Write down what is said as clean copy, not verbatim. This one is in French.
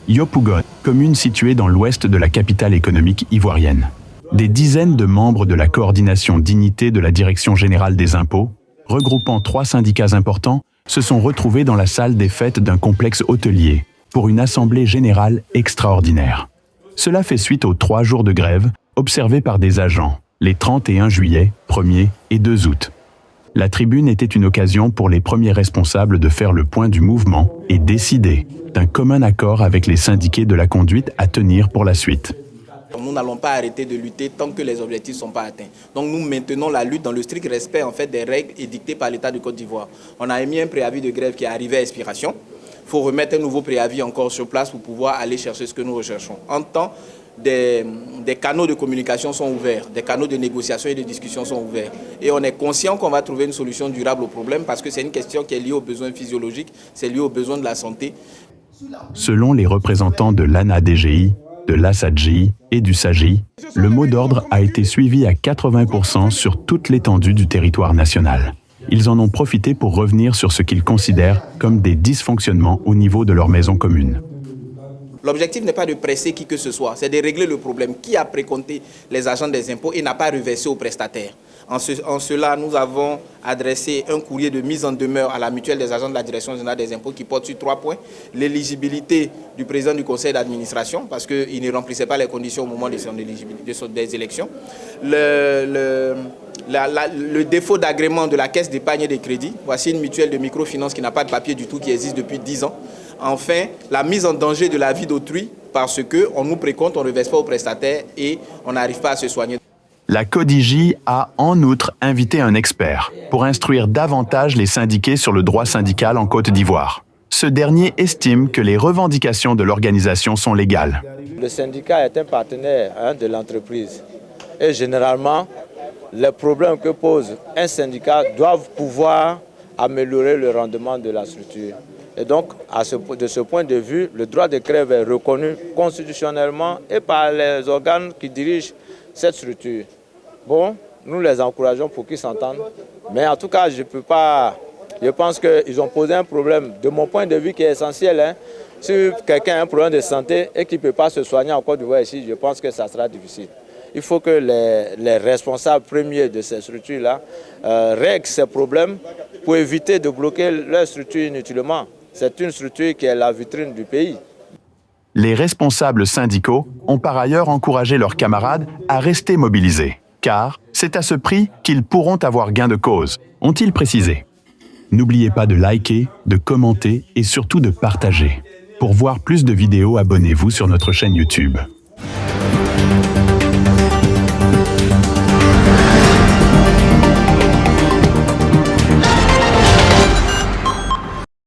Yopougon, commune située dans l'ouest de la capitale économique ivoirienne. Des dizaines de membres de la coordination dignité de la Direction générale des impôts, regroupant 3 syndicats importants, se sont retrouvés dans la salle des fêtes d'un complexe hôtelier pour une assemblée générale extraordinaire. Cela fait suite aux 3 jours de grève observés par des agents, les 31 juillet, 1er et 2 août. La tribune était une occasion pour les premiers responsables de faire le point du mouvement et décider d'un commun accord avec les syndiqués de la conduite à tenir pour la suite. Nous n'allons pas arrêter de lutter tant que les objectifs ne sont pas atteints. Donc nous maintenons la lutte dans le strict respect des règles édictées par l'État de Côte d'Ivoire. On a émis un préavis de grève qui est arrivé à expiration. Il faut remettre un nouveau préavis encore sur place pour pouvoir aller chercher ce que nous recherchons. En temps, des canaux de communication sont ouverts, des canaux de négociation et de discussion sont ouverts. Et on est conscient qu'on va trouver une solution durable au problème parce que c'est une question qui est liée aux besoins physiologiques, c'est lié aux besoins de la santé. Selon les représentants de l'ANA-DGI, de l'ASADGI et du SAGI, le mot d'ordre a été suivi à 80% sur toute l'étendue du territoire national. Ils en ont profité pour revenir sur ce qu'ils considèrent comme des dysfonctionnements au niveau de leur maison commune. L'objectif n'est pas de presser qui que ce soit, c'est de régler le problème. Qui a précompté les agents des impôts et n'a pas reversé aux prestataires? En cela, nous avons adressé un courrier de mise en demeure à la mutuelle des agents de la Direction générale des impôts qui porte sur 3 points. L'éligibilité du président du conseil d'administration, parce qu'il ne remplissait pas les conditions au moment des élections. Le défaut d'agrément de la caisse d'épargne et de crédit. Voici une mutuelle de microfinance qui n'a pas de papier du tout, qui existe depuis 10 ans. Enfin, la mise en danger de la vie d'autrui parce qu'on nous précompte, on ne reverse pas aux prestataires et on n'arrive pas à se soigner. La CODIJ a en outre invité un expert pour instruire davantage les syndiqués sur le droit syndical en Côte d'Ivoire. Ce dernier estime que les revendications de l'organisation sont légales. Le syndicat est un partenaire de l'entreprise et généralement, les problèmes que pose un syndicat doivent pouvoir améliorer le rendement de la structure. Et donc, de ce point de vue, le droit de grève est reconnu constitutionnellement et par les organes qui dirigent cette structure. Bon, nous les encourageons pour qu'ils s'entendent. Mais en tout cas, je pense qu'ils ont posé un problème, de mon point de vue, qui est essentiel. Si quelqu'un a un problème de santé et qu'il ne peut pas se soigner en Côte d'Ivoire ici, je pense que ça sera difficile. Il faut que les responsables premiers de ces structures-là règlent ces problèmes pour éviter de bloquer leur structure inutilement. C'est une structure qui est la vitrine du pays. Les responsables syndicaux ont par ailleurs encouragé leurs camarades à rester mobilisés, car c'est à ce prix qu'ils pourront avoir gain de cause, ont-ils précisé. N'oubliez pas de liker, de commenter et surtout de partager. Pour voir plus de vidéos, abonnez-vous sur notre chaîne YouTube.